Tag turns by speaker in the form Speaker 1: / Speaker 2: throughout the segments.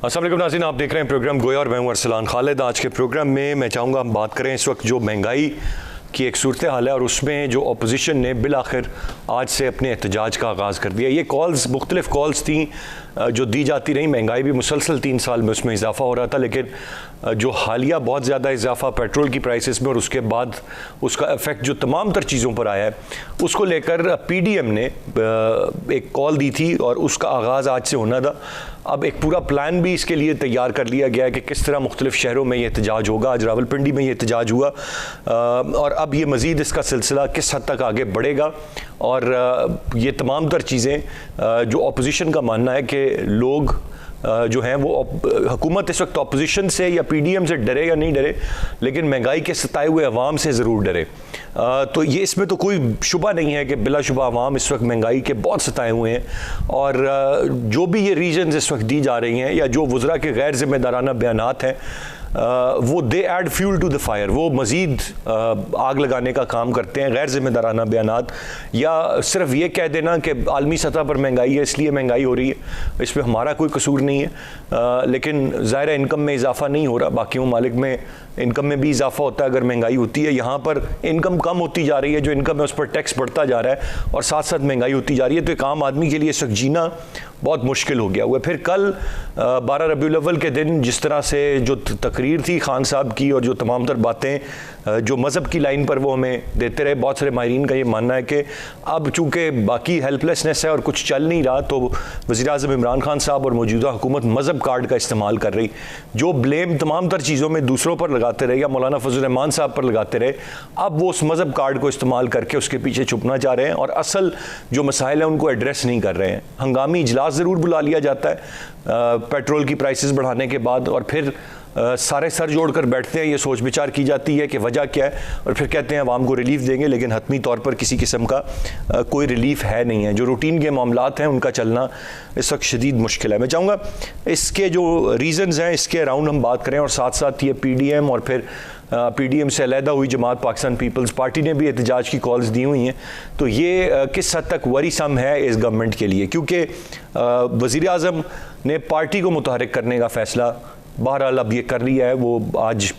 Speaker 1: अस्सलाम वालेकुम नाज़रीन, आप देख रहे हैं प्रोग्राम गोया और मैं हूं अरसलान खालिद। आज के प्रोग्राम में मैं चाहूँगा हम बात करें इस वक्त जो महंगाई की एक सूरत हाल है और उसमें जो अपोजिशन ने बिल आखिर आज से अपने एहतजाज का आगाज़ कर दिया। ये कॉल्स मुख्तलिफ कॉल्स थी जो दी जाती रही। महंगाई भी मुसलसल 3 साल में उसमें इजाफा हो रहा था, लेकिन जो हालिया बहुत ज़्यादा इजाफा पेट्रोल की प्राइसेस में और उसके बाद उसका इफ़ेक्ट जो तमाम तर चीज़ों पर आया है, उसको लेकर PDM ने एक कॉल दी थी और उसका आगाज़ आज से होना था। अब एक पूरा प्लान भी इसके लिए तैयार कर लिया गया है कि किस तरह मुख्तलिफ शहरों में ये एहतजाज होगा। आज रावलपिंडी में ये एहतजाज हुआ और अब ये मज़ीद इसका सिलसिला किस हद तक आगे बढ़ेगा और ये तमाम तर चीज़ें जो अपोजिशन का मानना है कि लोग जो हैं वो हुकूमत इस वक्त अपोजिशन से या PDM से डरे या नहीं डरे, लेकिन महंगाई के सताए हुए अवाम से ज़रूर डरे। तो ये इसमें तो कोई शुबा नहीं है कि बिलाशुबा अवाम इस वक्त महंगाई के बहुत सताए हुए हैं और जो भी ये रीजन्स इस वक्त दी जा रही हैं या जो वज़रा के गैर ज़िम्मेदाराना बयानात हैं वो they add fuel to the fire, वो मज़ीद आग लगाने का काम करते हैं। गैर ज़िम्मेदाराना बयानात या सिर्फ ये कह देना कि आलमी सतह पर महंगाई है इसलिए महंगाई हो रही है, इसमें हमारा कोई कसूर नहीं है। लेकिन ज़ाहिर है इनकम में इजाफा नहीं हो रहा, बाकी ममालिक में इनकम में भी इजाफा होता है अगर महंगाई होती है। यहाँ पर इनकम कम होती जा रही है, जो इनकम है उस पर टैक्स बढ़ता जा रहा है और साथ साथ महंगाई होती जा रही है। तो एक आम आदमी के लिए इस वक्त जीना बहुत मुश्किल हो गया हुआ है। फिर कल 12 रबीउल अव्वल के दिन जिस तरह से जो तकरीर थी खान साहब की और जो तमाम तर बातें जो मज़हब की लाइन पर वो हमें देते रहे, बहुत सारे माहिरीन का ये मानना है कि अब चूँकि बाकी हेल्पलेसनेस है और कुछ चल नहीं रहा, तो वज़ीर-ए-आज़म इमरान खान साहब और मौजूदा हुकूमत मज़हब कार्ड का इस्तेमाल कर रही। जो ब्लेम तमाम तर चीज़ों में दूसरों पर लगाते रहे या मौलाना फजल रहमान साहब पर लगाते रहे, अब वो उस मज़हब कार्ड को इस्तेमाल करके उसके पीछे छुपना चाह रहे हैं और असल जो मसाइल हैं उनको एड्रेस नहीं कर रहे हैं। हंगामी इजलास ज़रूर बुला लिया जाता है पेट्रोल की प्राइसेस बढ़ाने के बाद और फिर सारे सर जोड़कर बैठते हैं, ये सोच विचार की जाती है कि वजह क्या है और फिर कहते हैं अवाम को रिलीफ देंगे, लेकिन हतमी तौर पर किसी किस्म का कोई रिलीफ है नहीं है। जो रूटीन के मामलात हैं उनका चलना इस वक्त शदीद मुश्किल है। मैं चाहूँगा इसके जो रीज़न्स हैं इसके अराउंड हम बात करें और साथ साथ ये PDM और फिर PDM से अलहदा हुई जमात पाकिस्तान पीपल्स पार्टी ने भी एहतजाज की कॉल्स दी हुई हैं। तो ये किस हद तक वरीसम है इस गवर्नमेंट के लिए, क्योंकि वज़ीर-ए-आज़म ने पार्टी को मुतहरिक करने का फ़ैसला बहरहाल अब ये कर लिया है। वो आज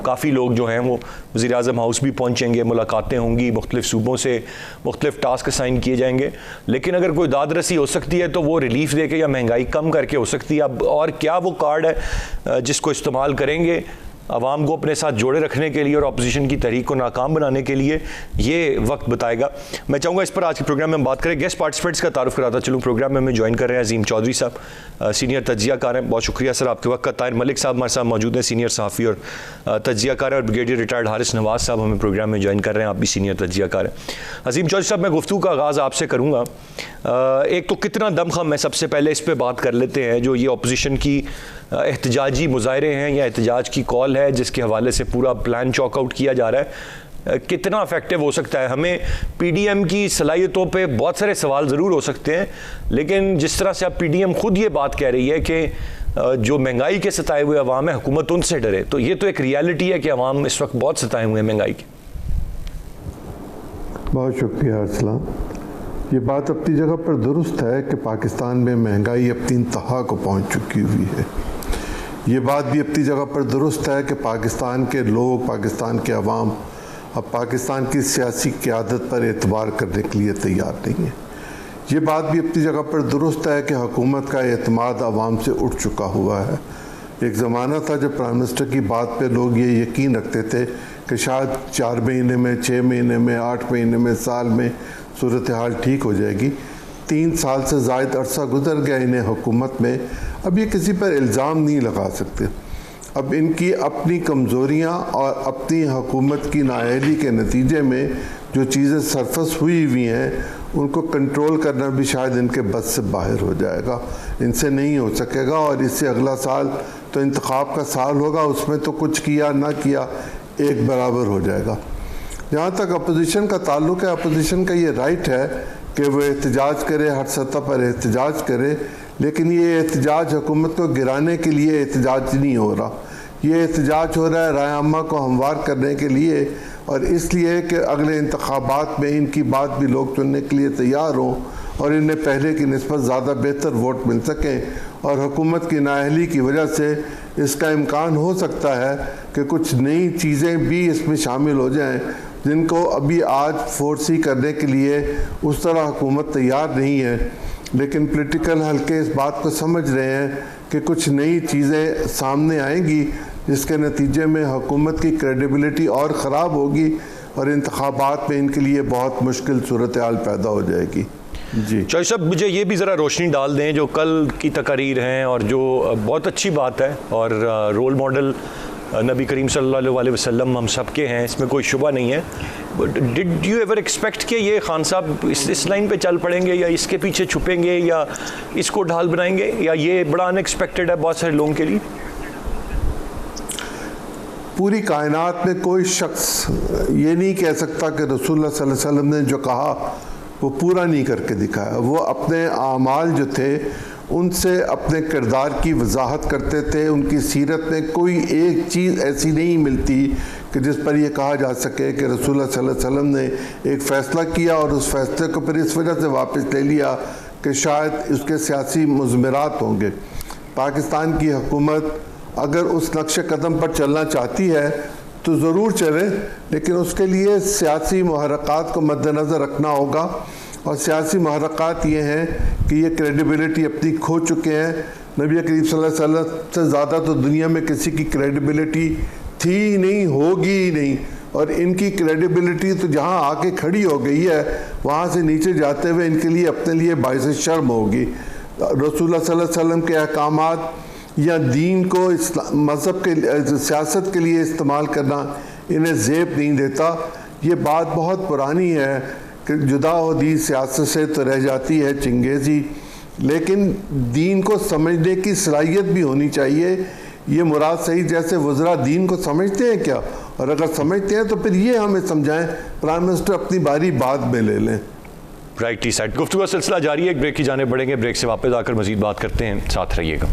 Speaker 1: काफ़ी लोग जो हैं वो वज़ीर-ए-आज़म हाउस भी पहुँचेंगे, मुलाकातें होंगी, मुख्तलिफ सूबों से मुख्तलिफ टास्क असाइन किए जाएंगे, लेकिन अगर कोई दाद रसी हो सकती है तो वो रिलीफ दे के या महंगाई कम करके हो सकती है। अब और क्या वो कार्ड है जिसको इस्तेमाल करेंगे अवाम को अपने साथ जोड़े रखने के लिए और अपोजिशन की तहरीक को नाकाम बनाने के लिए, ये वक्त बताएगा। मैं चाहूँगा इस पर आज के प्रोग्राम में हम बात करें। गेस्ट पार्टिसिपेंट्स का तारुफ कराता चलूँ। प्रोग्राम में हमें ज्वाइन कर रहे हैं अजीम चौधरी साहब, सीनियर तज्जियाकार हैं। बहुत शुक्रिया सर आपके वक्त का। ताहिर मलिक साहब हमारे साथ मौजूद हैं, सीनियर सहाफ़ी और तज्जियाकार हैं। और ब्रिगेडियर रिटायर्ड हारिस नवाज साहब हमें प्रोग्राम में ज्वाइन कर रहे हैं, आप भी सीनियर तज्जियाकार हैं। अजीम चौधरी साहब, मैं गुफ्तगू का आगाज़ आपसे करूँगा। एक तो कितना दमखम है, सबसे पहले इस पर बात कर लेते हैं। जो ये अपोजिशन की एहतजाजी मुजाहरे हैं या एहतजाज की कॉल है जिसके हवाले से पूरा प्लान चॉकआउट किया जा रहा है, कितना इफेक्टिव हो सकता है? हमें PDM की सलाहियतों पे बहुत सारे सवाल ज़रूर हो सकते हैं, लेकिन जिस तरह से अब PDM खुद ये बात कह रही है कि जो महंगाई के सताए हुए अवाम है हुकूमत उनसे डरे, तो ये तो एक रियलिटी है कि अवाम इस वक्त बहुत सताए हुए हैं महंगाई के।
Speaker 2: बहुत शुक्रिया अरसलान। ये बात अपनी जगह पर दुरुस्त है कि पाकिस्तान में महंगाई अपनी इंतहा को पहुँच चुकी हुई है। ये बात भी अपनी जगह पर दुरुस्त है कि पाकिस्तान के लोग, पाकिस्तान के अवाम अब पाकिस्तान की सियासी क़यादत पर एतबार करने के लिए तैयार नहीं है। ये बात भी अपनी जगह पर दुरुस्त है कि हुकूमत का एतमाद अवाम से उठ चुका हुआ है। एक ज़माना था जब प्राइम मिनिस्टर की बात पे लोग ये यकीन रखते थे कि शायद 4 महीने में, 6 महीने में, 8 महीने में, साल में सूरत हाल ठीक हो जाएगी। 3 साल से ज़ायद अरसा गुजर गया इन्हें हुकूमत में। अब ये किसी पर इल्ज़ाम नहीं लगा सकते। अब इनकी अपनी कमज़ोरियाँ और अपनी हुकूमत की नाअहली के नतीजे में जो चीज़ें सरफस हुई हैं उनको कंट्रोल करना भी शायद इनके बस से बाहर हो जाएगा, इनसे नहीं हो सकेगा। और इससे अगला साल तो इंतखाब का साल होगा, उसमें तो कुछ किया ना किया एक बराबर हो जाएगा। जहाँ तक अपोजिशन का ताल्लुक़ है, अपोजिशन का ये राइट है कि वो एहतजाज करे, हर सतह पर एहतजाज करे, लेकिन ये एहतजाज हुकूमत को गिराने के लिए एहतजाज नहीं हो रहा। ये एहतजाज हो रहा है राय अम्मा को हमवार करने के लिए और इसलिए कि अगले इंतखाबात में इनकी बात भी लोग सुनने के लिए तैयार हों और इन्हें पहले की निस्बत ज़्यादा बेहतर वोट मिल सकें और हुकूमत की नाअहली की वजह से इसका इम्कान हो सकता है कि कुछ नई चीज़ें भी इसमें शामिल हो जाएं जिनको अभी आज फोर्सी करने के लिए उस तरह हुकूमत तैयार नहीं है। लेकिन पॉलिटिकल हल्के इस बात को समझ रहे हैं कि कुछ नई चीज़ें सामने आएंगी जिसके नतीजे में हुकूमत की क्रेडिबिलिटी और ख़राब होगी और इंतखाबात में इनके लिए बहुत मुश्किल सूरत हाल पैदा हो जाएगी। जी
Speaker 1: चौधरी साहब, मुझे ये भी ज़रा रोशनी डाल दें जो कल की तकारीर हैं और जो बहुत अच्छी बात है और रोल मॉडल नबी करीम सल्लल्लाहु अलैहि वसल्लम हम सब के हैं, इसमें कोई शुबा नहीं है। But did you ever expect कि ये खान साहब इस लाइन पे चल पड़ेंगे या इसके पीछे छुपेंगे या इसको ढाल बनाएंगे, या ये बड़ा अनएक्सपेक्टेड है बहुत सारे लोगों के लिए?
Speaker 2: पूरी कायनात में कोई शख्स ये नहीं कह सकता कि रसूलुल्लाह सल्लल्लाहु अलैहि वसल्लम ने जो कहा वो पूरा नहीं करके दिखाया। वो अपने आमाल जो थे उनसे अपने किरदार की वजाहत करते थे। उनकी सीरत में कोई एक चीज़ ऐसी नहीं मिलती कि जिस पर यह कहा जा सके कि रसूलुल्लाह सल्लल्लाहु अलैहि वसल्लम ने एक फ़ैसला किया और उस फैसले को फिर इस वजह से वापस ले लिया कि शायद उसके सियासी मुज़मरात होंगे। पाकिस्तान की हुकूमत अगर उस नक्शे कदम पर चलना चाहती है तो ज़रूर चले, लेकिन उसके लिए सियासी मुहर्रकात को मद्देनज़र रखना होगा। और सियासी मुहर्रकात ये हैं कि ये क्रेडिबिलिटी अपनी खो चुके हैं। नबी करीम सल्लल्लाहु अलैहि वसल्लम से ज़्यादा तो दुनिया में किसी की क्रेडिबिलिटी थी ही नहीं, होगी ही नहीं। और इनकी क्रेडिबिलिटी तो जहाँ आके खड़ी हो गई है वहाँ से नीचे जाते हुए इनके लिए अपने लिए बाइस शर्म होगी। रसूलुल्लाह सल्लल्लाहु अलैहि वसल्लम के अहकामात या दीन को मज़हब के सियासत के लिए इस्तेमाल करना इन्हें ज़ेब नहीं देता। ये बात बहुत पुरानी है कि जुदा हो दी सियासत से तो रह जाती है चिंगेज़ी, लेकिन दीन को समझने की सलाहियत भी होनी चाहिए। ये मुराद सही जैसे वज़रा दीन को समझते हैं क्या, और अगर समझते हैं तो फिर ये हमें समझाएं। प्राइम मिनिस्टर अपनी बारी बाद में ले लें।
Speaker 1: राइट साइड गुफ्तगू का सिलसिला जारी है, एक ब्रेक की जाने बढ़ेंगे। ब्रेक से वापस आकर मज़ीद बात करते हैं, साथ रहिएगा।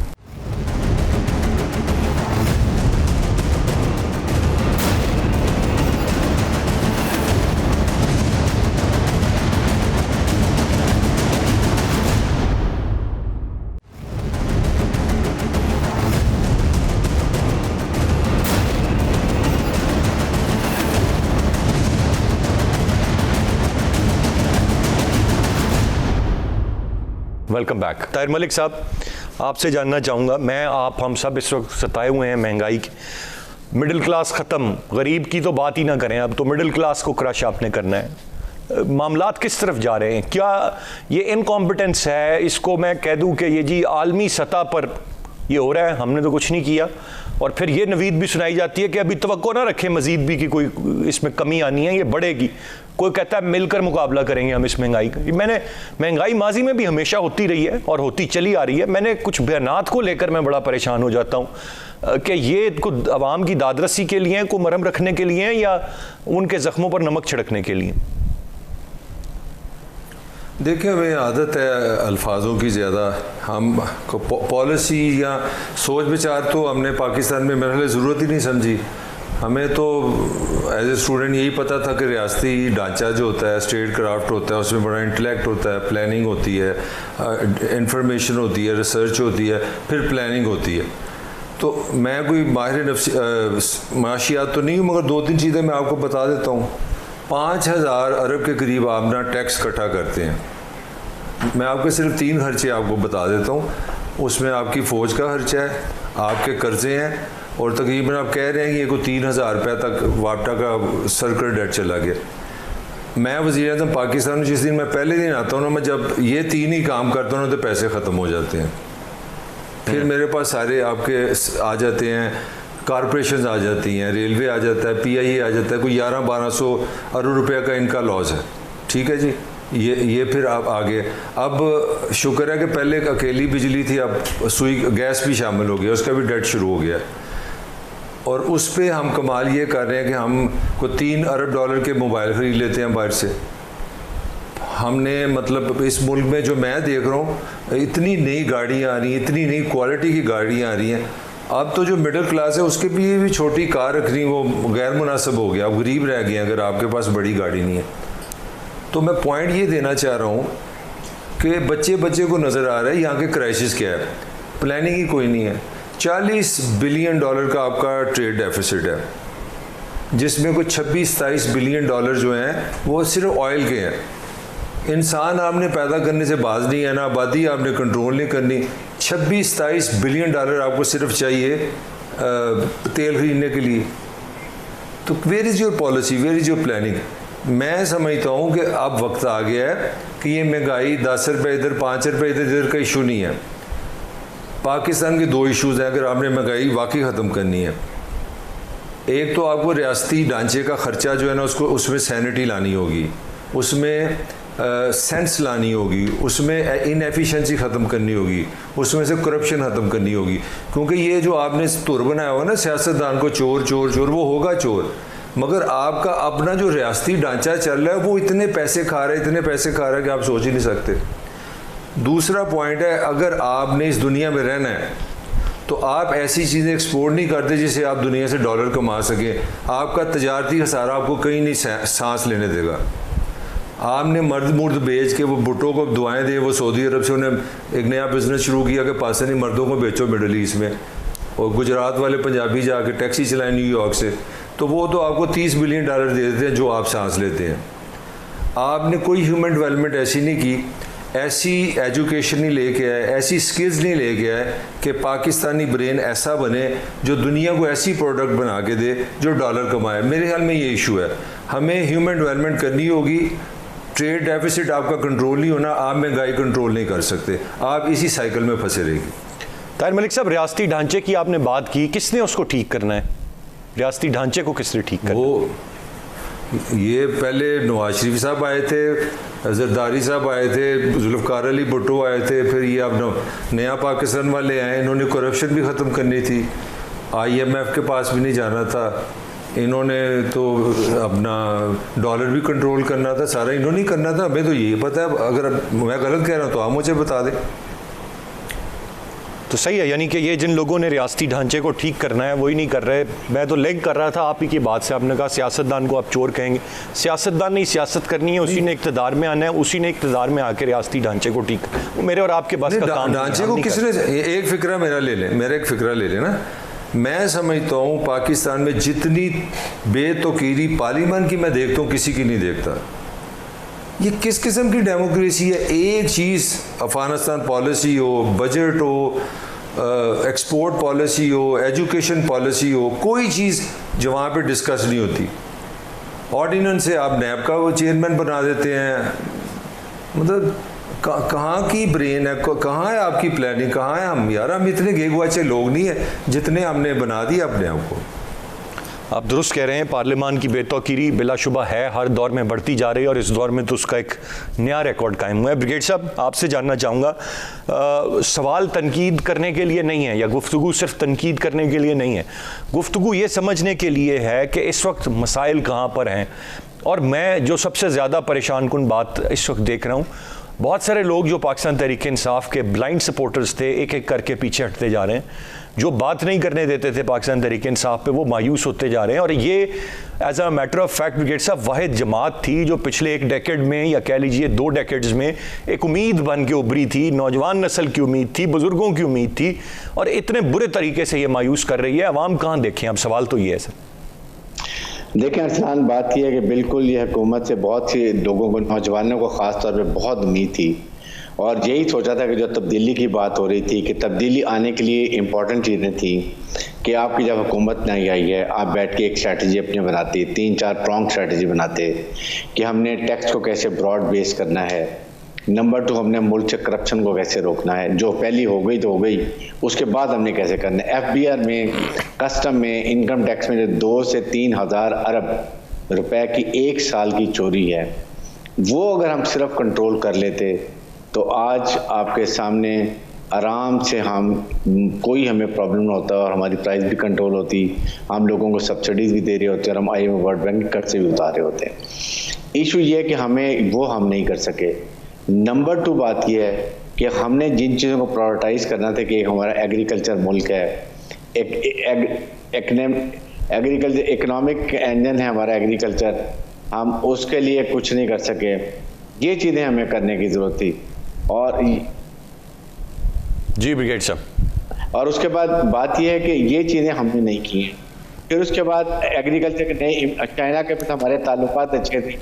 Speaker 1: Welcome back. ताहिर मलिक साहब, आपसे जानना चाहूँगा, मैं आप हम सब इस वक्त सताए हुए हैं महंगाई की। मिडिल क्लास ख़त्म, गरीब की तो बात ही ना करें, अब तो मिडिल क्लास को क्रश आपने करना है। मामलात किस तरफ जा रहे हैं? क्या ये इनकॉम्पिटेंस है, इसको मैं कह दूँ कि ये जी आलमी सतह पर ये हो रहा है, हमने तो कुछ नहीं किया, और फिर ये नवीद भी सुनाई जाती है कि अभी तवक्को ना रखें मजीद भी कि कोई इसमें कमी आनी है, ये बढ़ेगी। कोई कहता है मिलकर मुकाबला करेंगे हम इस महंगाई का। मैंने महंगाई माजी में भी हमेशा होती रही है और होती चली आ रही है। मैंने कुछ बयानात को लेकर मैं बड़ा परेशान हो जाता हूँ कि ये कुछ अवाम की दादरसी के लिए, को मरहम रखने के लिए, या उनके ज़ख्मों पर नमक छिड़कने के लिए।
Speaker 3: देखिए, हमें आदत है अल्फाजों की ज़्यादा। हम पॉलिसी या सोच विचार तो हमने पाकिस्तान में मेरे लिए ज़रूरत ही नहीं समझी। हमें तो एज ए स्टूडेंट यही पता था कि रियासती ढांचा जो होता है, स्टेट क्राफ्ट होता है, उसमें बड़ा इंटेलेक्ट होता है, प्लानिंग होती है, इंफॉर्मेशन होती है, रिसर्च होती है, फिर प्लानिंग होती है। तो मैं कोई माहिर माशियात तो नहीं हूँ, मगर दो तीन चीज़ें मैं आपको बता देता हूँ। 5000 अरब के करीब आप ना टैक्स इकट्ठा करते हैं। मैं आपके सिर्फ 3 खर्चे आपको बता देता हूँ। उसमें आपकी फ़ौज का खर्चा है, आपके कर्ज़े हैं, और तकरीबन आप कह रहे हैं कि ये को 3000 रुपये तक वापटा का सर्कुलर डेट चला गया। मैं वज़ीर-ए-आज़म पाकिस्तान में जिस दिन मैं पहले दिन आता हूँ ना, मैं जब ये 3 ही काम करता हूँ तो पैसे ख़त्म हो जाते हैं। फिर मेरे पास सारे आपके आ जाते हैं, कॉरपोरेशन आ जाती हैं, रेलवे आ जाता है, PIA आ जाता है, कोई 1100-1200 अरब रुपये का इनका लॉस है। ठीक है जी, ये फिर आप आगे। अब शुक्र है कि पहले एक अकेली बिजली थी, अब सुई गैस भी शामिल हो गया, उसका भी डेट शुरू हो गया। और उस पर हम कमाल ये कर रहे हैं कि हम को $3 अरब के मोबाइल ख़रीद लेते हैं बाहर से। हमने मतलब इस मुल्क में जो मैं देख रहा हूँ, इतनी नई गाड़ियाँ आ रही हैं, इतनी नई क्वालिटी की गाड़ियाँ आ रही हैं। अब तो जो मिडिल क्लास है उसके लिए भी छोटी कार रखनी वो गैर मुनासिब हो गया। अब गरीब रह गए अगर आपके पास बड़ी गाड़ी नहीं है। तो मैं पॉइंट ये देना चाह रहा हूँ कि बच्चे बच्चे को नज़र आ रहा है यहाँ के क्राइसिस क्या है, प्लानिंग ही कोई नहीं है। $40 बिलियन का आपका ट्रेड डेफिसिट है, जिसमें कोई 26-27 बिलियन जो हैं वो सिर्फ ऑयल के हैं। इंसान आपने पैदा करने से बाज नहीं है ना, आबादी आपने कंट्रोल नहीं करनी। 26-27 बिलियन आपको सिर्फ चाहिए तेल खरीदने के लिए। तो where is your policy, where is your planning? मैं समझता हूँ कि अब वक्त आ गया है कि ये महंगाई 10 रुपये इधर 5 रुपये इधर का इशू नहीं है। पाकिस्तान के 2 इशूज़ हैं अगर आपने महंगाई वाकई ख़त्म करनी है। एक तो आपको रियासती ढांचे का ख़र्चा जो है ना उसको उसमें सैनिटी लानी होगी, उसमें सेंस लानी होगी, उसमें इनएफिशिएंसी ख़त्म करनी होगी, उसमें से करप्शन ख़त्म करनी होगी। क्योंकि ये जो आपने तुर बनाया हुआ ना सियासतदान को चोर चोर चोर, वो होगा चोर, मगर आपका अपना जो रियासती ढांचा चल रहा है वो इतने पैसे खा रहा है, इतने पैसे खा रहा है कि आप सोच ही नहीं सकते। दूसरा पॉइंट है, अगर आपने इस दुनिया में रहना है तो आप ऐसी चीज़ें एक्सपोर्ट नहीं करते जिससे आप दुनिया से डॉलर कमा सकें। आपका तजारती खसारा आपको कहीं नहीं सांस लेने देगा। आपने मर्द मुर्द बेच के वो भुट्टो को दुआएं दे, वो सऊदी अरब से उन्हें एक नया बिज़नेस शुरू किया कि पाकिस्तानी मर्दों को बेचो मिडल ईस्ट में, और गुजरात वाले पंजाबी जाके टैक्सी चलाएं न्यूयॉर्क से, तो वो तो आपको $30 बिलियन दे देते हैं जो आप सांस लेते हैं। आपने कोई ह्यूमन डेवलपमेंट ऐसी नहीं की, ऐसी एजुकेशन नहीं लेके आए, ऐसी स्किल्स नहीं लेके आए कि पाकिस्तानी ब्रेन ऐसा बने जो दुनिया को ऐसी प्रोडक्ट बना के दे जो डॉलर कमाए। मेरे ख्याल में ये इशू है। हमें ह्यूमन डेवलपमेंट करनी होगी। ट्रेड डेफिसिट आपका कंट्रोल नहीं होना, आप महंगाई कंट्रोल नहीं कर सकते, आप इसी साइकिल में फंसे रहेगी।
Speaker 1: ताहिर मलिक साहब, रियासती ढांचे की आपने बात की, किसने उसको ठीक करना है? रियासती ढांचे को किसने ठीक करना?
Speaker 3: वो ये पहले नवाज शरीफ साहब आए थे, जरदारी साहब आए थे, जुल्फ़िकार अली भुट्टो आए थे, फिर ये अब नया पाकिस्तान वाले आए, इन्होंने करप्शन भी ख़त्म करनी थी, IMF के पास भी नहीं जाना था, इन्होंने तो अपना डॉलर भी कंट्रोल करना था, सारा इन्होंने ही करना था। हमें तो यही पता है, अगर मैं गलत कह रहा हूँ तो आप मुझे बता दें।
Speaker 1: तो सही है, यानी कि ये जिन लोगों ने रियासती ढांचे को ठीक करना है वही नहीं कर रहे। मैं तो लिंक कर रहा था आप ही की बात से, आपने कहा सियासतदान को आप चोर कहेंगे। सियासतदान ने सियासत करनी है, उसी ने इक़्तिदार में आना है, उसी ने इक़्तिदार में आके रियासती ढांचे को ठीक, वो मेरे और आपके पास का काम।
Speaker 3: ढांचे को किसने, एक फ़िक्रा मेरा ले लें, मेरा एक फ़िक्रा ले लें ना। मैं समझता हूँ पाकिस्तान में जितनी बेतौकीरी पार्लियामेंट की मैं देखता हूँ किसी की नहीं देखता। ये किस किस्म की डेमोक्रेसी है? एक चीज़ अफगानिस्तान पॉलिसी हो, बजट हो, एक्सपोर्ट पॉलिसी हो, एजुकेशन पॉलिसी हो, कोई चीज़ जो वहाँ पे डिस्कस नहीं होती। ऑर्डिनेंस से आप नैब का वो चेयरमैन बना देते हैं। मतलब कहाँ की ब्रेन है, कहाँ है आपकी प्लानिंग, कहाँ है? हम यार, हम इतने गेगुआचे लोग नहीं है जितने हमने बना दिया अपने आप को।
Speaker 1: आप दुरुस्त कह रहे हैं, पार्लियामान की बेतौकीरी बिलाशुबा है, हर दौर में बढ़ती जा रही है और इस दौर में तो उसका एक नया रिकॉर्ड कायम हुआ है। ब्रिगेड साहब, आपसे जानना चाहूँगा, सवाल तनकीद करने के लिए नहीं है या गुफ्तगू सिर्फ तनकीद करने के लिए नहीं है, गुफ्तगू ये समझने के लिए है कि इस वक्त मसाइल कहाँ पर हैं। और मैं जो सबसे ज़्यादा परेशान कुन बात इस वक्त देख रहा हूँ, बहुत सारे लोग जो पाकिस्तान तहरीक इंसाफ के ब्लाइंड सपोर्टर्स थे, एक एक करके पीछे हटते जा रहे हैं। जो बात नहीं करने देते थे पाकिस्तान तहरीक इंसाफ पे, वो मायूस होते जा रहे हैं। और ये as a matter of fact brigade साहब वाहिद जमात थी जो पिछले एक डेकेड में, या कह लीजिए 2 डेकेड्स में, एक उम्मीद बन के उभरी थी, नौजवान नस्ल की उम्मीद थी, बुजुर्गों की उम्मीद थी, और इतने बुरे तरीके से ये मायूस कर रही है। अवाम कहाँ देखें? अब सवाल तो ये है सर।
Speaker 4: देखें अरसलान, बात यह है कि बिल्कुल ये हुकूमत से बहुत सी लोगों को, नौजवानों को ख़ास तौर पे बहुत उम्मीद थी, और यही सोचा था कि जो तब्दीली की बात हो रही थी कि तब्दीली आने के लिए इम्पॉर्टेंट चीज़ें थी कि आपकी जब हुकूमत नहीं आई है, आप बैठ के एक स्ट्रैटेजी अपनी बनाते, 3-4 प्रॉन्ग स्ट्रैटेजी बनाते कि हमने टैक्स को कैसे ब्रॉड बेस करना है, नंबर 2 हमने मुल्क से करप्शन को कैसे रोकना है, जो पहली हो गई तो हो गई, उसके बाद हमने कैसे करना है। FBR में, कस्टम में, इनकम टैक्स में जो 2 से 3 हज़ार अरब रुपए की 1 साल की चोरी है, वो अगर हम सिर्फ कंट्रोल कर लेते तो आज आपके सामने आराम से हम, कोई हमें प्रॉब्लम ना होता और हमारी प्राइस भी कंट्रोल होती, हम लोगों को सब्सिडीज़ भी दे रहे होते और हम IMF वर्ल्ड बैंक कर्ज से भी उतार रहे होते। इशू ये है कि हमें वो हम नहीं कर सके। नंबर 2 बात यह है कि हमने जिन चीज़ों को प्रायोरिटाइज़ करना था कि हमारा एग्रीकल्चर मुल्क है, एग्रीकल्चर इकोनॉमिक इंजन है हमारा एग्रीकल्चर, हम उसके लिए कुछ नहीं कर सके। ये चीज़ें हमें करने की ज़रूरत थी। और
Speaker 1: जी ब्रिगेड साहब।
Speaker 4: और उसके बाद बात यह है कि ये चीज़ें हमने नहीं की हैं। फिर उसके बाद एग्रीकल्चर के नए, चाइना के पास हमारे ताल्लुकात अच्छे थे,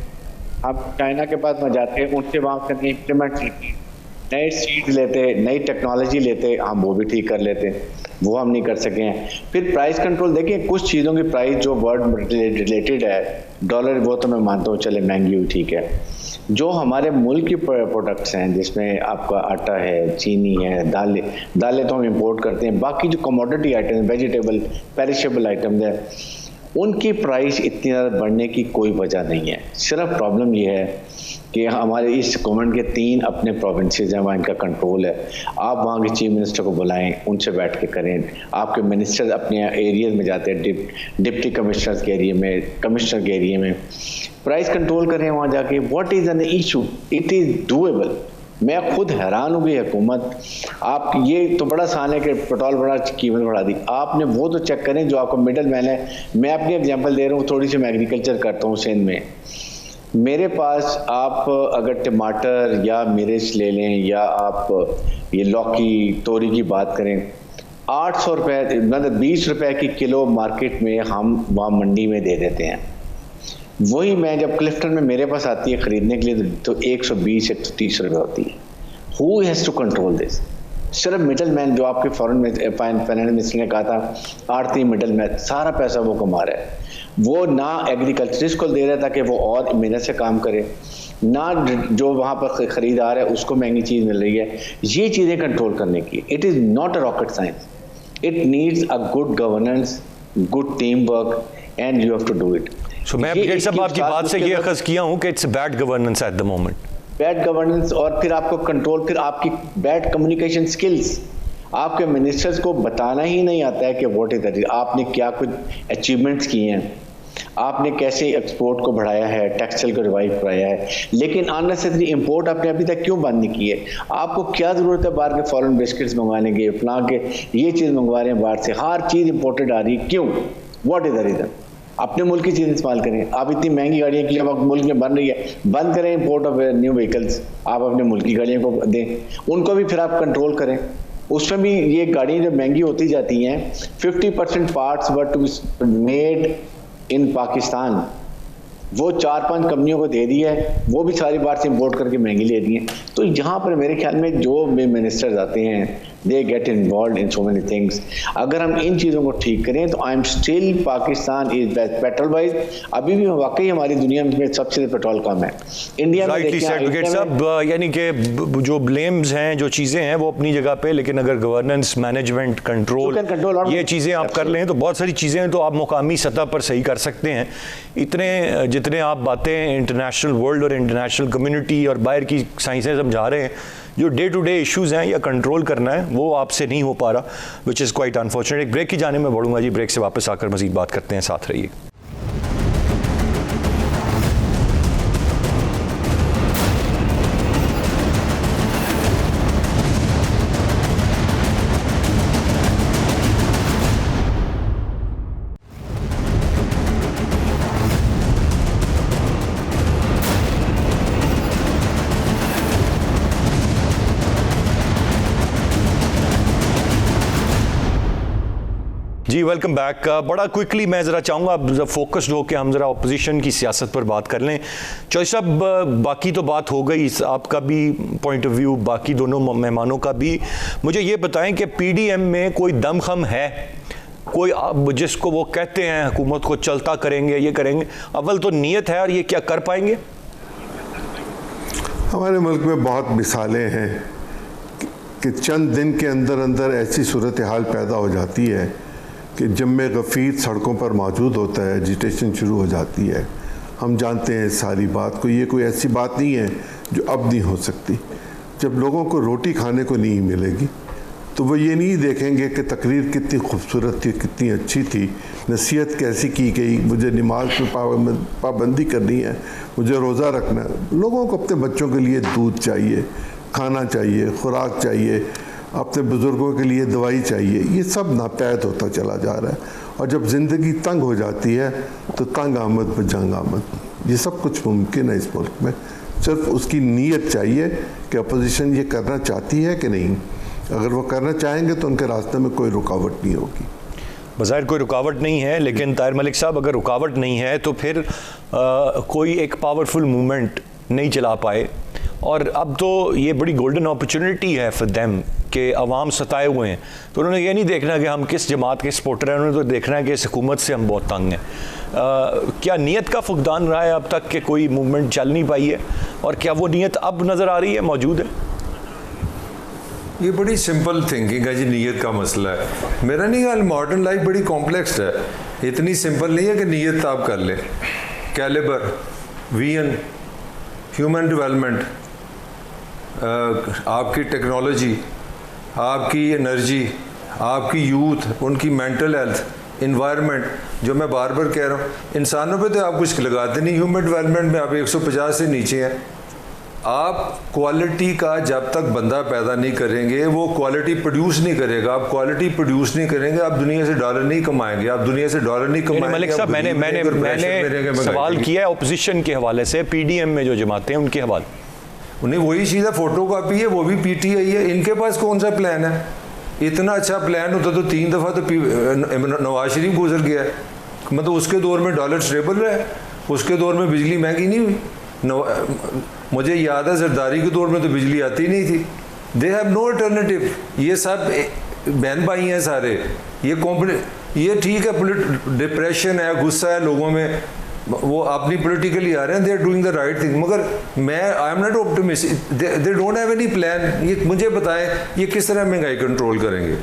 Speaker 4: हम चाइना के पास में जाते हैं, उनसे वहाँ से नए इम्प्लीमेंट लेते, नए सीड लेते, नई टेक्नोलॉजी लेते, हम वो भी ठीक कर लेते, वो हम नहीं कर सके हैं। फिर प्राइस कंट्रोल देखिए, कुछ चीज़ों की प्राइस जो वर्ल्ड रिलेटेड है, डॉलर वो तो मैं मानता हूँ चले महंगी हुई, ठीक है। जो हमारे मुल्क की प्रोडक्ट्स हैं जिसमें आपका आटा है, चीनी है, दालें तो हम इंपोर्ट करते हैं, बाकी जो commodity item, vegetable, perishable items है, उनकी प्राइस इतनी ज़्यादा बढ़ने की कोई वजह नहीं है। सिर्फ प्रॉब्लम ये है कि हमारे इस गवर्नमेंट के 3 अपने प्रोविंसेस हैं, वहाँ इनका कंट्रोल है। आप वहाँ के चीफ मिनिस्टर को बुलाएं, उनसे बैठ के करें। आपके मिनिस्टर्स अपने एरियाज में जाते हैं, डिप्टी कमिश्नर्स के एरिया में, कमिश्नर के एरिया में, प्राइस कंट्रोल करें वहाँ जाके। What is an issue, it is doable. मैं खुद हैरान हूँ कि हुकूमत, आप ये तो बड़ा आसान है कि पेट्रोल बड़ा कीमत बढ़ा दी, आपने वो तो चेक करें जो आपका मिडल मैन है। मैं अपनी एग्जांपल दे रहा हूँ, थोड़ी सी मैं एग्रीकल्चर करता हूँ सिंध में। मेरे पास आप अगर टमाटर या मिर्च ले लें या आप ये लौकी, तोरी की बात करें, 800 रुपये, मतलब 20 रुपये की किलो मार्केट में हम वहाँ मंडी में दे देते हैं। वही मैं जब क्लिफ्टन में मेरे पास आती है ख़रीदने के लिए तो 120 130 रुपये होती है। Who has to control this? सिर्फ मिडल मैन, जो आपके फॉरेन में फाइनेंस मिनिस्टर ने कहा था, आड़ती मिडल मैन, सारा पैसा वो कमा रहा है। वो ना एग्रीकल्चरिस्ट को दे रहा है ताकि वो और मेहनत से काम करे, ना जो वहाँ पर ख़रीदार है उसको महंगी चीज़ मिल रही है। ये चीज़ें कंट्रोल करने की, it is not a rocket science, it needs a good governance, good team work, and you have to do it.
Speaker 1: So मैं ब्रिगेड साहब आपकी बात से ये अखज़ किया हूँ कि it's bad governance at the moment,
Speaker 4: bad governance, और फिर आपको कंट्रोल, फिर आपकी बैड कम्युनिकेशन स्किल्स। आपके मिनिस्टर्स को बताना ही नहीं आता है कि व्हाट इज दैट, आपने क्या कुछ अचीवमेंट्स किए हैं, आपने कैसे एक्सपोर्ट को बढ़ाया है, टेक्सटाइल को रिवाइव कराया है, लेकिन अननेसेसरी इंपोर्ट आपने अभी तक क्यों बंद नहीं की है? आपको क्या ज़रूरत है बाहर के फॉरेन बिस्किट्स मंगवाने की, फलां के ये चीज़ मंगवा रहे हैं बाहर से, हर चीज़ इंपोर्टेड आ रही है, क्यों? What is the reason? अपने मुल्क की चीज़ इस्तेमाल करें। आप इतनी महंगी गाड़ियाँ की अब मुल्क में बन रही है, बंद करें इंपोर्ट ऑफ न्यू व्हीकल्स, आप अपने मुल्क की गाड़ियों को दें, उनको भी फिर आप कंट्रोल करें। उसमें भी ये गाड़ियाँ जो महंगी होती जाती हैं, 50% parts were to be made in Pakistan, वो 4-5 कंपनियों को दे दिया है, वो भी सारी बार से इंपोर्ट करके महंगी ले दी है। तो यहाँ पर मेरे ख्याल में जो मिनिस्टर्स आते हैं, they get involve in so many things. अगर हम इन चीज़ों को ठीक करें तो I am still Pakistan is best petrol wise. अभी भी वाकई हमारी दुनिया में सबसे पेट्रोल कम है। इंडिया में
Speaker 1: ब्रिगेड साहब, यानी कि जो ब्लेम्स हैं, जो चीज़ें हैं वो अपनी जगह पे, लेकिन अगर गवर्नेंस, मैनेजमेंट, कंट्रोल, ये चीज़ें आप कर लें तो बहुत सारी चीज़ें तो आप मुकामी सतह पर सही कर सकते हैं। इतने जितने आप बातें इंटरनेशनल वर्ल्ड और इंटरनेशनल कम्युनिटी और बाहर की साइंसें समझा रहे हैं, जो डे टू डे इश्यूज़ हैं या कंट्रोल करना है वो आपसे नहीं हो पा रहा, विच इज़ क्वाइट अनफॉर्चुनेट। एक ब्रेक की जाने में बढ़ूंगा जी, ब्रेक से वापस आकर मज़ीद बात करते हैं, साथ रहिए। जी वेलकम बैक। बड़ा क्विकली मैं ज़रा चाहूँगा अब फोकस्ड हो कि हम ज़रा अपोजिशन की सियासत पर बात कर लें। चौधरी साहब, बाकी तो बात हो गई, आपका भी पॉइंट ऑफ व्यू, बाकी दोनों मेहमानों का भी। मुझे ये बताएं कि पीडीएम में कोई दमखम है, कोई जिसको वो कहते हैं हुकूमत को चलता करेंगे, ये करेंगे? अव्वल तो नीयत है, और ये क्या कर पाएंगे?
Speaker 2: हमारे मुल्क में बहुत मिसालें हैं कि चंद दिन के अंदर अंदर ऐसी सूरत हाल पैदा हो जाती है कि जम्मे गफ़ीर सड़कों पर मौजूद होता है, एजिटेशन शुरू हो जाती है। हम जानते हैं सारी बात को, ये कोई ऐसी बात नहीं है जो अब नहीं हो सकती। जब लोगों को रोटी खाने को नहीं मिलेगी तो वो ये नहीं देखेंगे कि तकरीर कितनी खूबसूरत थी, कितनी अच्छी थी, नसीहत कैसी की गई, मुझे नमाज में पाबंदी करनी है, मुझे रोज़ा रखना है। लोगों को अपने बच्चों के लिए दूध चाहिए, खाना चाहिए, खुराक चाहिए, अपने बुज़ुर्गों के लिए दवाई चाहिए, ये सब नापैद होता चला जा रहा है। और जब ज़िंदगी तंग हो जाती है तो तंग आमद ब जंग आमद, ये सब कुछ मुमकिन है इस मुल्क में। सिर्फ उसकी नीयत चाहिए कि अपोजिशन ये करना चाहती है कि नहीं। अगर वो करना चाहेंगे तो उनके रास्ते में कोई रुकावट नहीं होगी।
Speaker 1: बज़ाहिर कोई रुकावट नहीं है, लेकिन ताहिर मलिक साहब अगर रुकावट नहीं है तो फिर कोई एक पावरफुल मूवमेंट नहीं चला पाए। और अब तो ये बड़ी गोल्डन अपॉर्चुनिटी है फॉर देम कि अवाम सताए हुए हैं, तो उन्होंने ये नहीं देखना कि हम किस जमात के सपोर्टर हैं, उन्होंने तो देखना है कि इस हुकूमत से हम बहुत तंग हैं। क्या नीयत का फुकदान रहा है अब तक कि कोई मूवमेंट चल नहीं पाई है, और क्या वो नीयत अब नज़र आ रही है, मौजूद है?
Speaker 3: ये बड़ी सिंपल थिंकिंग है जी, नीयत का मसला है। मेरा नहीं ख्याल, मॉडर्न लाइफ बड़ी कॉम्प्लेक्स है, इतनी सिंपल नहीं है कि नीयत आप कर लें। कैलिबर, विजन, ह्यूमन डेवलपमेंट, आपकी टेक्नोलॉजी, आपकी एनर्जी, आपकी यूथ, उनकी मेंटल हेल्थ, इन्वायरमेंट, जो मैं बार बार कह रहा हूँ, इंसानों पे तो आप कुछ लगाते नहीं। ह्यूमन डेवलपमेंट में आप 150 से नीचे हैं। आप क्वालिटी का जब तक बंदा पैदा नहीं करेंगे, वो क्वालिटी प्रोड्यूस नहीं करेगा। आप क्वालिटी प्रोड्यूस नहीं करेंगे, आप दुनिया से डॉलर नहीं कमाएंगे। आप दुनिया से डॉलर नहीं कमाएंगे।
Speaker 1: मलिक साहब, मैंने सवाल किया है ऑपोजिशन के हवाले से, पीडीएम में जो जमाते हैं उनके हवाले।
Speaker 3: उन्हें वही चीज़ है, फोटो कॉपी है, वो भी पीटीआई है। इनके पास कौन सा प्लान है? इतना अच्छा प्लान होता तो 3 दफ़ा तो नवाज शरीफ गुजर गया है। मतलब उसके दौर में डॉलर स्टेबल रहा, उसके दौर में बिजली महंगी नहीं हुई। मुझे याद है जरदारी के दौर में तो बिजली आती नहीं थी। They have no alternative. ये सब बहन भाई हैं सारे। ये ठीक है, डिप्रेशन है, गुस्सा है लोगों में, वो अपनी पॉलिटिकली आ रहे हैं, they are doing the right thing. मगर मैं I am not optimist. They don't have any plan. ये मुझे बताएं, ये किस तरह महंगाई कंट्रोल करेंगे?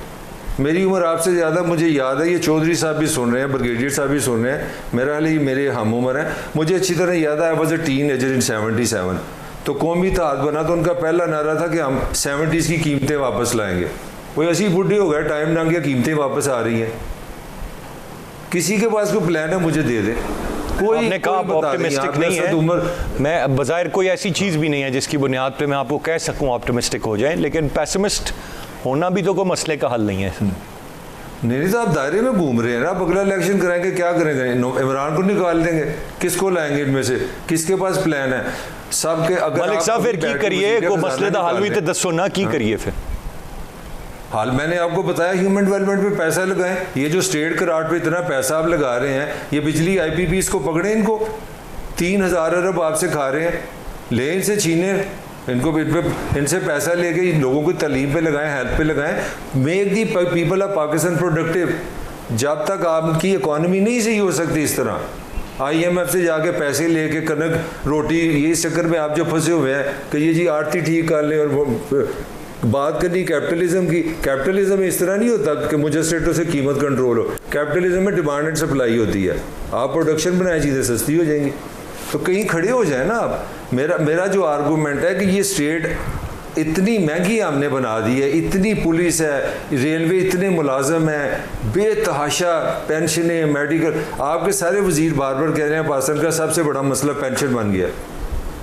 Speaker 3: मेरी उम्र आपसे ज़्यादा, मुझे याद है, ये चौधरी साहब भी सुन रहे हैं, ब्रिगेडियर साहब भी सुन रहे हैं, मेरा हाल ही मेरे हम उम्र है। मुझे अच्छी तरह याद है, I was a teenager in 77। तो कौमी इत्तेहाद बना तो उनका पहला नारा था कि हम 70s की कीमतें वापस लाएंगे। वो ऐसी बुढ़े हो गए, टाइम लंघ गया, कीमतें वापस आ रही हैं। किसी के पास कोई प्लान है मुझे दे दे।
Speaker 1: आपने कहा आप ऑप्टिमिस्टिक नहीं है। मैं बज़ाहिर कोई ऐसी चीज़ भी नहीं है जिसकी बुनियाद पे मैं आपको कह सकूं ऑप्टिमिस्टिक हो जाए, लेकिन पेसिमिस्ट होना भी तो कोई मसले का हल नहीं है।
Speaker 3: नहीं तो आप दायरे में घूम रहे हैं ना। आप अगला इलेक्शन कराएंगे, क्या करेंगे? इमरान को निकाल देंगे, किसको लाएंगे इनमें से? किसके पास प्लान है? सबके अगर
Speaker 1: मलिक साहब फिर की करिए, को मसले का हल भी तो दसो ना, की करिए फिर
Speaker 3: हाल। मैंने आपको बताया, ह्यूमन डेवलपमेंट पे पैसा लगाएं। ये जो स्टेट करार पे इतना पैसा आप लगा रहे हैं, ये बिजली IPPs को पकड़े, इनको 3000 अरब आपसे खा रहे हैं, ले इनसे छीने, इनको इनसे पैसा लेके इन लोगों को तालीम पे लगाएं, हेल्थ पे लगाएं। Make the people of Pakistan productive. जब तक आपकी इकॉनमी नहीं सही हो सकती इस तरह IMF से जाके पैसे लेके कनक रोटी, ये इस चक्कर में आप जो फंसे हुए हैं कि ये जी आरती ठीक कर लें और बात करनी कैपिटलिज्म की। कैपिटलिज्म इस तरह नहीं होता कि मुझे स्टेटों से कीमत कंट्रोल हो। कैपिटलिज्म में डिमांड एंड सप्लाई होती है। आप प्रोडक्शन बनाए, चीज़ें सस्ती हो जाएंगी। तो कहीं खड़े हो जाए ना आप। मेरा जो आर्गूमेंट है कि ये स्टेट इतनी महंगी हमने बना दी है, इतनी पुलिस है, रेलवे इतने मुलाजम हैं, बेतहाशा पेंशनें, मेडिकल। आपके सारे वजीर बार बार कह रहे हैं पाकिस्तान का सबसे बड़ा मसला पेंशन बन गया।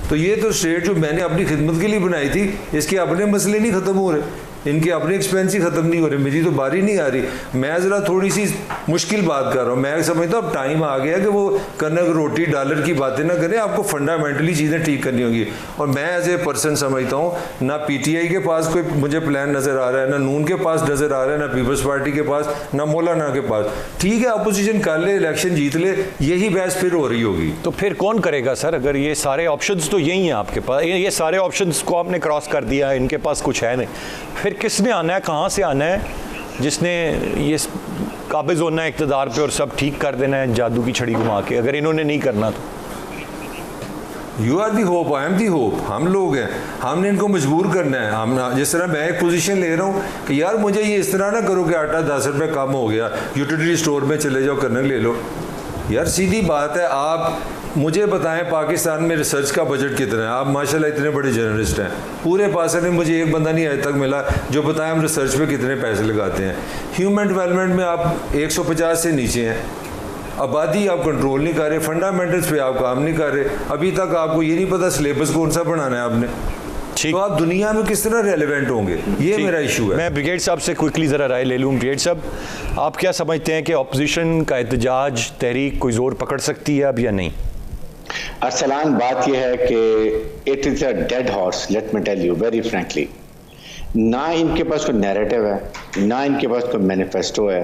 Speaker 3: तो ये तो स्टेट जो मैंने अपनी खिदमत के लिए बनाई थी, इसके अपने मसले नहीं ख़त्म हो रहे, इनके अपने एक्सपेंस ही ख़त्म नहीं हो रहे। मेरी तो बारी नहीं आ रही। मैं ज़रा थोड़ी सी मुश्किल बात कर रहा हूँ। मैं समझता हूँ अब टाइम आ गया कि वो कनक रोटी डॉलर की बातें ना करें। आपको फंडामेंटली चीज़ें ठीक करनी होगी। और मैं एज ए पर्सन समझता हूँ, ना PTI के पास कोई मुझे प्लान नज़र आ रहा है, ना नून के पास नज़र आ रहा है, ना पीपल्स पार्टी के पास, ना मौलाना के पास। ठीक है, अपोजिशन कर ले, इलेक्शन जीत ले, यही बहस फिर हो रही होगी।
Speaker 1: तो फिर कौन करेगा सर? अगर ये सारे ऑप्शंस तो यही हैं आपके पास, ये सारे ऑप्शंस को आपने क्रॉस कर दिया, इनके पास कुछ है नहीं, फिर किसने आना है, कहाँ से आना है, जिसने ये काबिज होना है इक़्तिदार पे और सब ठीक कर देना है जादू की छड़ी घुमा के, अगर इन्होंने नहीं करना तो?
Speaker 3: You are the hope, I am the hope. हम लोग हैं, हमने इनको मजबूर करना है। हम जिस तरह मैं एक पोजीशन ले रहा हूँ कि यार मुझे ये इस तरह ना करो कि आटा 10 रुपये कम हो गया, यूटिलिटी स्टोर में चले जाओ, कनक ले लो। यार सीधी बात है, आप मुझे बताएं पाकिस्तान में रिसर्च का बजट कितना है? आप माशाल्लाह इतने बड़े जर्नलिस्ट हैं, पूरे पाकिस्तान में मुझे एक बंदा नहीं आज तक मिला जो बताए हम रिसर्च पे कितने पैसे लगाते हैं। ह्यूमन डेवलपमेंट में आप 150 से नीचे हैं। आबादी आप कंट्रोल नहीं कर रहे, फंडामेंटल्स पे आप काम नहीं कर रहे। अभी तक आपको ये नहीं पता सिलेबस कौन सा बनाना है आपने, तो आप दुनिया में किस तरह रेलेवेंट होंगे? ये मेरा इशू है।
Speaker 1: मैं ब्रिगेड साहब से क्विकली ज़रा राय ले लूँ। ब्रिगेड साहब, आप क्या समझते हैं कि अपोजिशन का एहतजाज तहरीक कोई ज़ोर पकड़ सकती है अब या नहीं?
Speaker 4: अरसलान, बात यह है कि it is a dead horse, let me tell you very frankly. ना इनके पास कोई नैरेटिव है, ना इनके पास कोई मैनिफेस्टो है,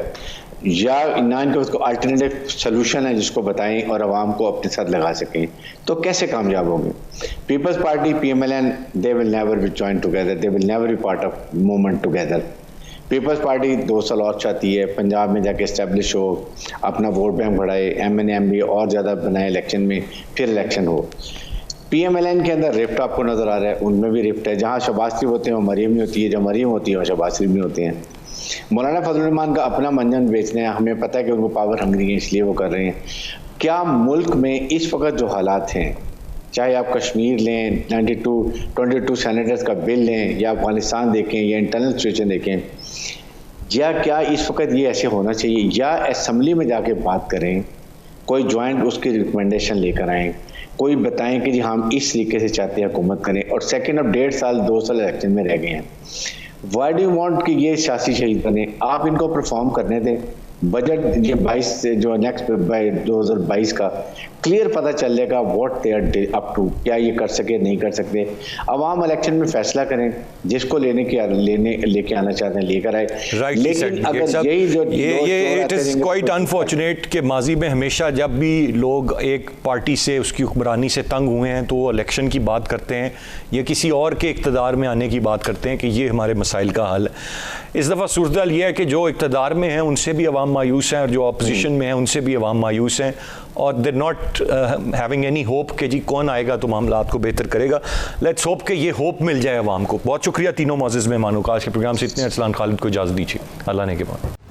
Speaker 4: या ना इनके पास कोई अल्टरनेटिव सोल्यूशन है जिसको बताएं और आवाम को अपने साथ लगा सकें। तो कैसे कामयाब होंगे? Peoples Party, PMLN, they will never be join together, they will never be part of movement together. Peoples Party 2 साल और चाहती है, पंजाब में जाके इस्टेब्लिश हो, अपना वोट बैंक बढ़ाए, MNM और ज़्यादा बनाए इलेक्शन में, फिर इलेक्शन हो। PMLN के अंदर रिफ्ट आपको नज़र आ रहा है, उनमें भी रिफ्ट है। जहाँ शहबाज शरीफ होते हैं वो मरीम नहीं होती है, जो मरीम होती है वो शहबाज शरीफ नहीं होते हैं। मौलाना फजल रहमान का अपना मंजन बेचना है, हमें पता है कि उनको पावर हंगरी है, इसलिए वो कर रहे हैं। क्या मुल्क में इस वक्त जो हालात हैं, चाहे आप कश्मीर लें, 22 सेनेटर्स का बिल लें, या अफगानिस्तान देखें, या इंटरनल सिचुएशन देखें, या क्या इस वक्त ये ऐसे होना चाहिए, या असम्बली में जाके बात करें, कोई जॉइंट उसकी रिकमेंडेशन लेकर आएँ, कोई बताएं कि जी हम इस तरीके से चाहते हैं हुकूमत करें। और सेकंड, अब 1.5 साल 2 साल इलेक्शन में रह गए हैं। वाई डू वांट कि ये सियासी शहीद बने? आप इनको परफॉर्म करने दें। बजट ये 22 से जो नेक्स्ट 2022 का क्लियर पता चलेगा what they are up to, क्या ये कर सके नहीं कर सकते। अवाम इलेक्शन में फैसला करें, जिसको लेके आना चाहते हैं लेकर आए। लेकिन अगर यही जो
Speaker 1: ये इट इज़ क्वाइट अनफॉर्चुनेट कि माजी में हमेशा जब भी लोग एक पार्टी से उसकी हुक्मरानी से तंग हुए हैं तो वो इलेक्शन की बात करते हैं या किसी और के इक़्तिदार में आने की बात करते हैं कि ये हमारे मसाइल का हल है। इस दफ़ा सूरत हाल ये है कि जो इक़्तिदार में हैं उनसे भी अवाम मायूस हैं और जो अपोजिशन में हैं उनसे भी अवाम मायूस हैं और they not having any hope कि जी कौन आएगा तो मामलात को बेहतर करेगा। लेट्स होप कि ये होप मिल जाए अवाम को। बहुत शुक्रिया तीनों मोअज़्ज़िज़ मेहमानों का। आज के प्रोग्राम से इतने। अरसलान खालिद को इजाज़त दीजिए। अल्लाह ने के बाद।